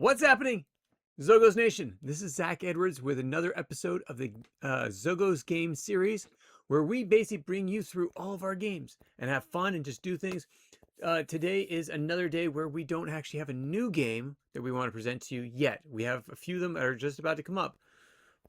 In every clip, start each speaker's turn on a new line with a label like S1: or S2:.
S1: What's happening, Xogos Nation? This is Zach Edwards with another episode of the Xogos Game series, where we basically bring you through all of our games and have fun and just do things. Today is another day where we don't actually have a new game that we want to present to you yet. We have a few of them that are just about to come up,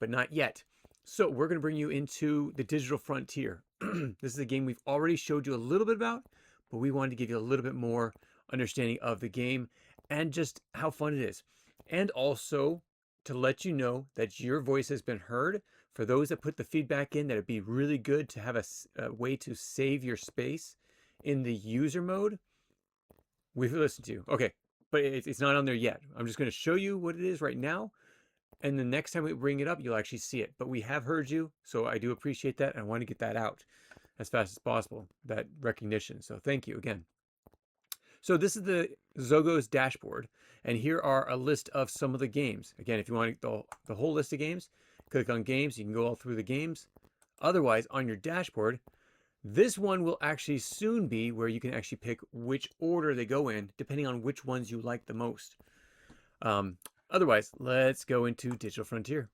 S1: but not yet. So we're going to bring you into the digital frontier. This is a game we've already showed you a little bit about, but we wanted to give you a little bit more understanding of the game and just how fun it is. And also to let you know that your voice has been heard. For those that put the feedback in, that it'd be really good to have a way to save your space in the user mode. We've listened to you. Okay, but it's not on there yet. I'm just going to show you what it is right now. And the next time we bring it up, you'll actually see it. But we have heard you, so I do appreciate that. And I want to get that out as fast as possible, that recognition. So thank you again. So this is the Xogos dashboard, and here are a list of some of the games. Again, if you want the whole list of games, click on games. You can go all through the games. Otherwise, on your dashboard, this one will actually soon be where you can actually pick which order they go in, depending on which ones you like the most. Otherwise, let's go into Digital Frontier.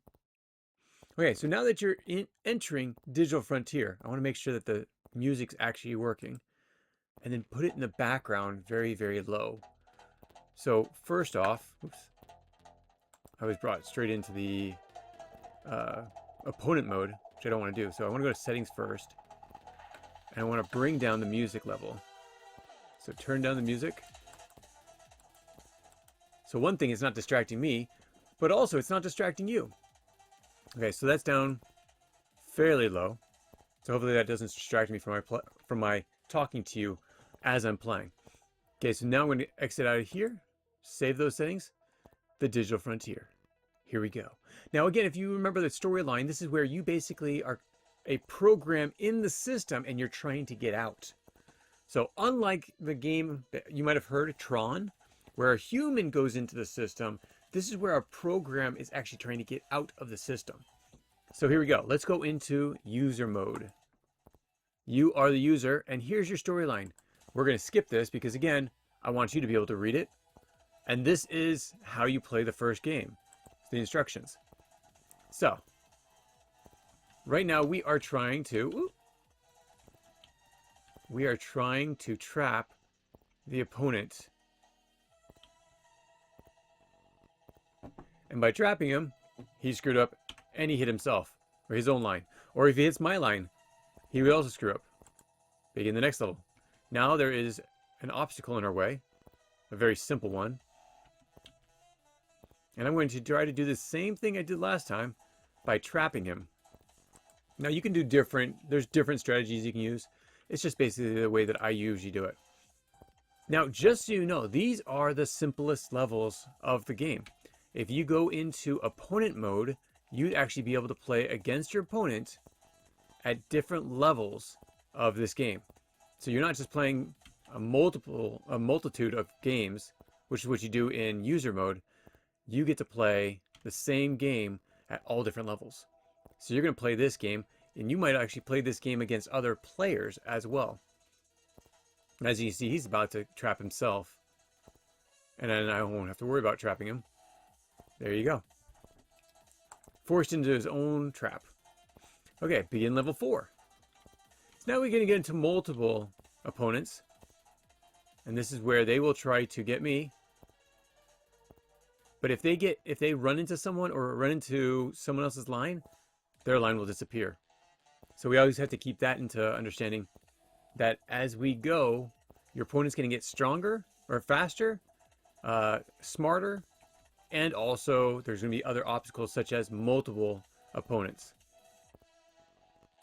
S1: Okay, so now that you're entering Digital Frontier, I want to make sure that the music's actually working. And then put it in the background very, very low. So first off, oops, I was brought straight into the opponent mode, which I don't want to do. So I want to go to settings first. And I want to bring down the music level. So turn down the music. So one thing, it's not distracting me, but also it's not distracting you. Okay, so that's down fairly low. So hopefully that doesn't distract me from my talking to you as I'm playing. Okay, so now I'm going to exit out of here, save those settings, the Digital Frontier. Here we go. Now again, if you remember the storyline, this is where you basically are a program in the system and you're trying to get out. So unlike the game that you might have heard, Tron, where a human goes into the system, this is where a program is actually trying to get out of the system. So here we go. Let's go into user mode. You are the user, and here's your storyline. We're going to skip this because, again, I want you to be able to read it. And this is how you play the first game. It's the instructions. So, right now we are trying to trap the opponent. And by trapping him, he screwed up and he hit himself, or his own line. Or if he hits my line, he would also screw up. Begin the next level. Now there is an obstacle in our way, a very simple one. And I'm going to try to do the same thing I did last time by trapping him. Now you can do there's different strategies you can use. It's just basically the way that I usually do it. Now, just so you know, these are the simplest levels of the game. If you go into opponent mode, you'd actually be able to play against your opponent at different levels of this game. So you're not just playing a multitude of games, which is what you do in user mode. You get to play the same game at all different levels. So you're going to play this game, and you might actually play this game against other players as well. As you see, he's about to trap himself. And then I won't have to worry about trapping him. There you go. Forced into his own trap. Okay, begin level 4. So now we're going to get into multiple opponents. And this is where they will try to get me. But if they run into someone or run into someone else's line, their line will disappear. So we always have to keep that into understanding that as we go, your opponent's going to get stronger or faster, smarter, and also there's going to be other obstacles such as multiple opponents.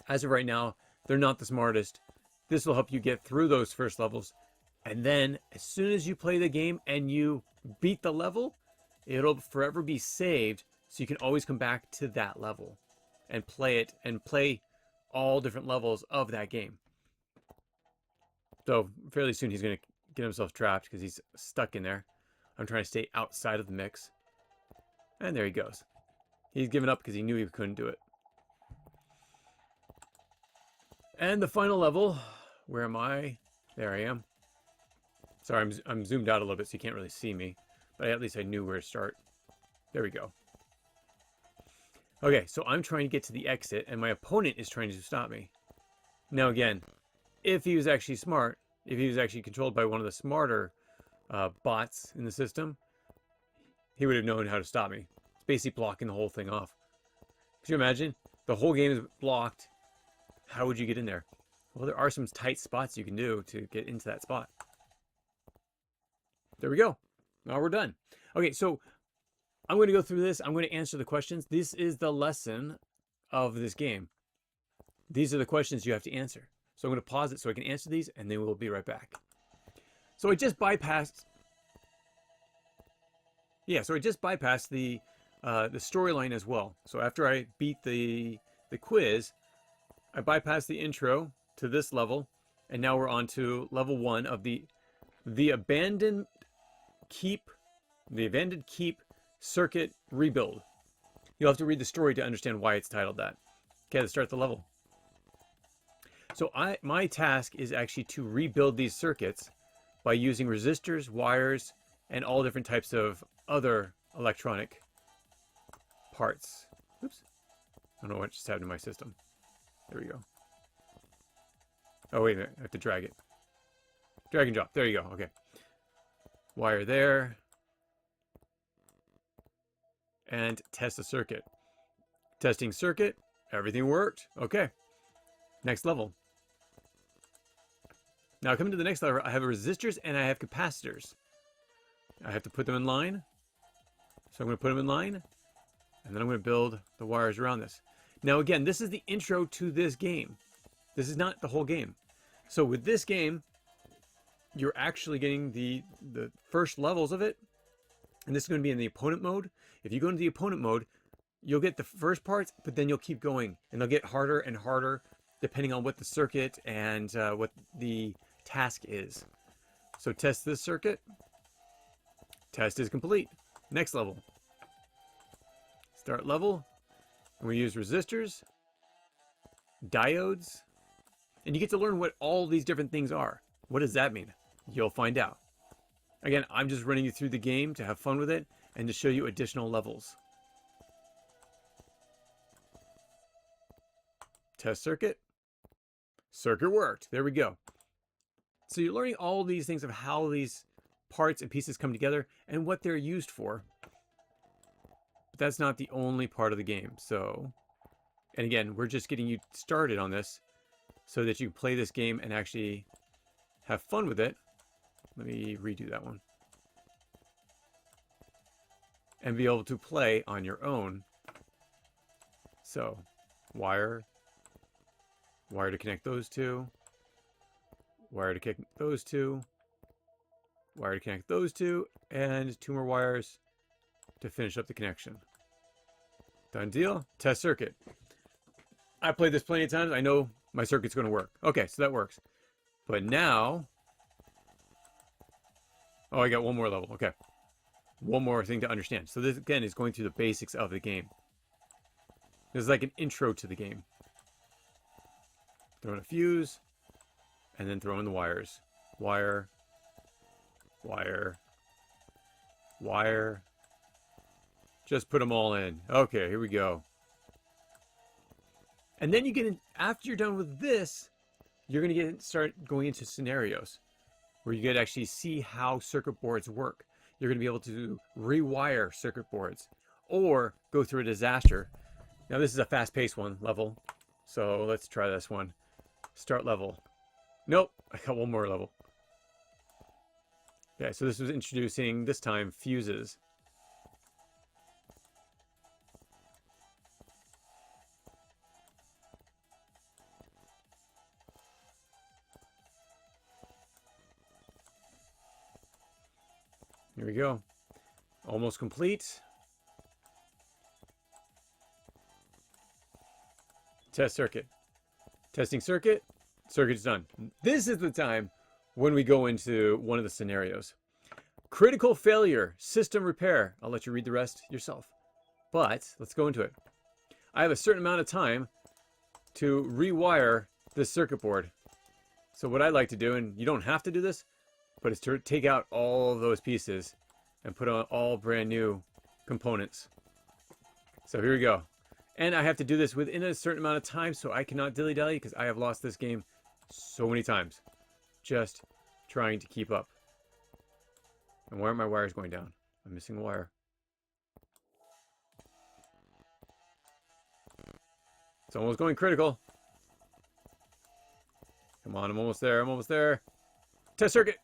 S1: As of right now, they're not the smartest. This will help you get through those first levels. And then as soon as you play the game and you beat the level, it'll forever be saved. So you can always come back to that level and play it and play all different levels of that game. So fairly soon he's going to get himself trapped because he's stuck in there. I'm trying to stay outside of the mix. And there he goes. He's given up because he knew he couldn't do it. And the final level, where am I? There I am. Sorry, I'm zoomed out a little bit so you can't really see me. But at least I knew where to start. There we go. Okay, so I'm trying to get to the exit, and my opponent is trying to stop me. Now again, if he was actually smart, if he was actually controlled by one of the smarter bots in the system, he would have known how to stop me. It's basically blocking the whole thing off. Could you imagine? The whole game is blocked. How would you get in there? Well, there are some tight spots you can do to get into that spot. There we go. Now we're done. Okay, so I'm going to go through this. I'm going to answer the questions. This is the lesson of this game. These are the questions you have to answer. So I'm going to pause it so I can answer these, and then we'll be right back. So I just bypassed... Yeah, so I just bypassed the storyline as well. So after I beat the quiz, I bypassed the intro to this level, and now we're on to level 1 of the abandoned keep circuit rebuild. You'll have to read the story to understand why it's titled that. Okay, let's start the level. So my task is actually to rebuild these circuits by using resistors, wires, and all different types of other electronic parts. Oops. I don't know what just happened to my system. There we go. Oh, wait a minute. I have to drag it. Drag and drop. There you go. Okay. Wire there. And test the circuit. Testing circuit. Everything worked. Okay. Next level. Now coming to the next level, I have resistors and I have capacitors. I have to put them in line. So I'm going to put them in line. And then I'm going to build the wires around this. Now again, this is the intro to this game. This is not the whole game. So with this game, you're actually getting the first levels of it. And this is going to be in the opponent mode. If you go into the opponent mode, you'll get the first parts, but then you'll keep going. And they'll get harder and harder depending on what the circuit and what the task is. So test this circuit. Test is complete. Next level. Start level. And we use resistors, diodes, and you get to learn what all these different things are. What does that mean? You'll find out. Again, I'm just running you through the game to have fun with it and to show you additional levels. Test circuit. Circuit worked. There we go. So you're learning all these things of how these parts and pieces come together and what they're used for. But that's not the only part of the game. So, and again, we're just getting you started on this so that you can play this game and actually have fun with it. Let me redo that one. And be able to play on your own. So, wire to connect those two, wire to connect those two, wire to connect those two, and 2 more wires to finish up the connection. Done deal. Test circuit. I played this plenty of times. I know my circuit's going to work. Okay, so that works. But now... Oh, I got one more level. Okay. One more thing to understand. So this, again, is going through the basics of the game. This is like an intro to the game. Throw in a fuse, and then throw in the wires. Wire, wire, wire. Just put them all in. Okay, here we go. And then you get in, after you're done with this, you're going to start going into scenarios where you get to actually see how circuit boards work. You're going to be able to rewire circuit boards or go through a disaster. Now this is a fast-paced level, so let's try this one. Start level. Nope, I got one more level. Okay, so this was introducing, this time, fuses. Here we go. Almost complete. Test circuit. Testing circuit. Circuit's done. This is the time when we go into one of the scenarios. Critical failure. System repair. I'll let you read the rest yourself. But let's go into it. I have a certain amount of time to rewire this circuit board. So what I like to do, and you don't have to do this, but it's to take out all of those pieces and put on all brand new components. So here we go. And I have to do this within a certain amount of time, so I cannot dilly-dally because I have lost this game so many times. Just trying to keep up. And why are my wires going down? I'm missing a wire. It's almost going critical. Come on, I'm almost there. I'm almost there. Test circuit.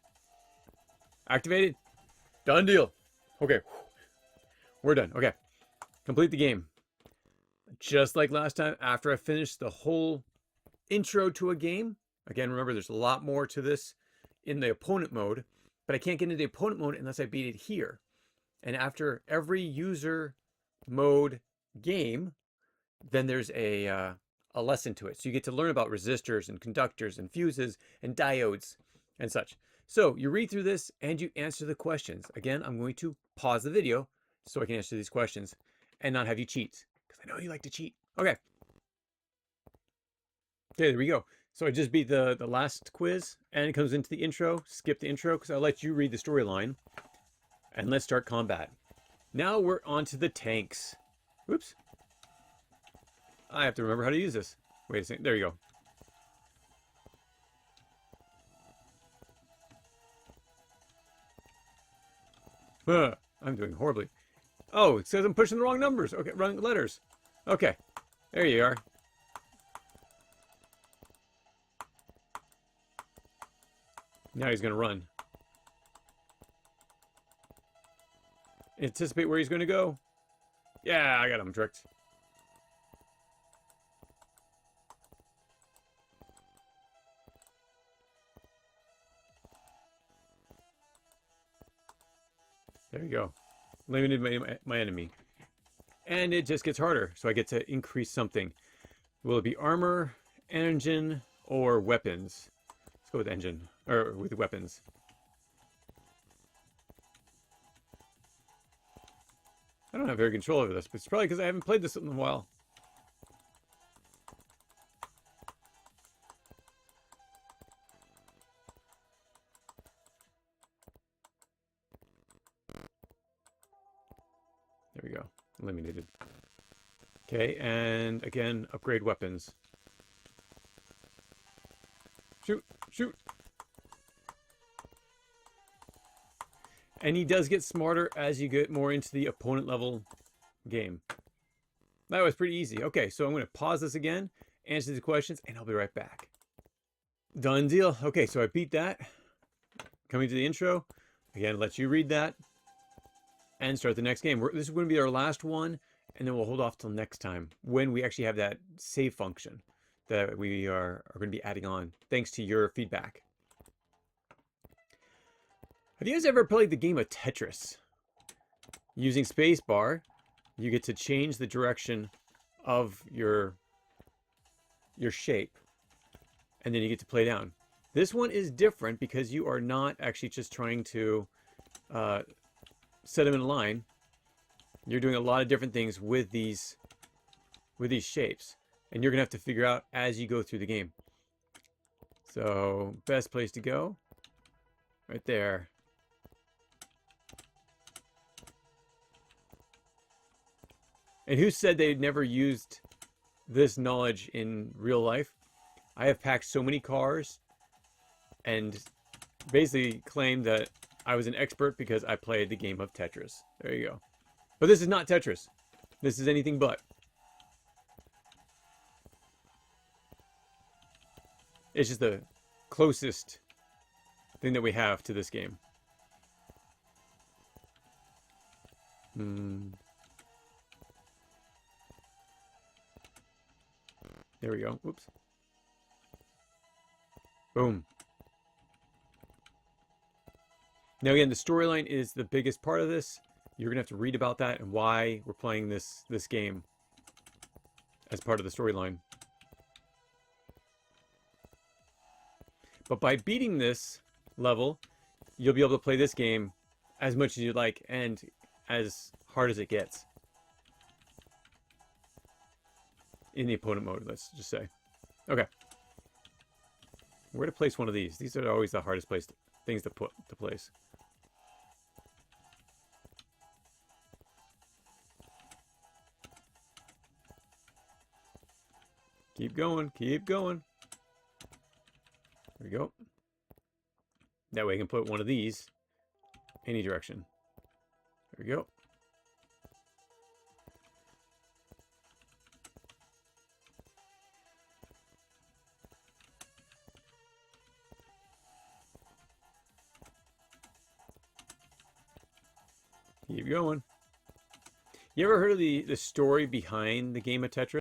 S1: Activated. Done deal. Okay. We're done. Okay. Complete the game. Just like last time, after I finish the whole intro to a game. Again, remember, there's a lot more to this in the opponent mode. But I can't get into the opponent mode unless I beat it here. And after every user mode game, then there's a lesson to it. So you get to learn about resistors and conductors and fuses and diodes and such. So you read through this and you answer the questions. Again, I'm going to pause the video so I can answer these questions and not have you cheat, because I know you like to cheat. Okay. Okay, there we go. So I just beat the last quiz, and it comes into the intro. Skip the intro because I'll let you read the storyline. And let's start combat. Now we're on to the tanks. Oops. I have to remember how to use this. Wait a second. There you go. I'm doing horribly. Oh, it says I'm pushing the wrong numbers. Okay, wrong letters. Okay. There you are. Now he's going to run. Anticipate where he's going to go. Yeah, I got him tricked. There you go. Limited my enemy. And it just gets harder, so I get to increase something. Will it be armor, engine, or weapons? Let's go with engine, or with weapons. I don't have very control over this, but it's probably because I haven't played this in a while. There we go. Eliminated. Okay, and again, upgrade weapons. Shoot! Shoot! And he does get smarter as you get more into the opponent level game. That was pretty easy. Okay, so I'm going to pause this again, answer the questions, and I'll be right back. Done deal. Okay, so I beat that. Coming to the intro. Again, let you read that. And start the next game. This is going to be our last one, and then we'll hold off till next time when we actually have that save function that we are going to be adding on, thanks to your feedback. Have you guys ever played the game of Tetris? Using spacebar, you get to change the direction of your shape, and then you get to play down. This one is different because you are not actually just trying to set them in a line. You're doing a lot of different things with these shapes, and you're gonna have to figure out as you go through the game. So best place to go, right there. And who said they'd never used this knowledge in real life? I have packed so many cars and basically claimed that I was an expert because I played the game of Tetris. There you go. But this is not Tetris. This is anything but. It's just the closest thing that we have to this game. There we go. Whoops. Boom. Now again, the storyline is the biggest part of this. You're going to have to read about that and why we're playing this game as part of the storyline. But by beating this level, you'll be able to play this game as much as you like and as hard as it gets. In the opponent mode, let's just say. Okay. Where to place one of these? These are always the hardest things to place. Keep going. Keep going. There we go. That way I can put one of these any direction. There we go. Keep going. You ever heard of the story behind the game of Tetris?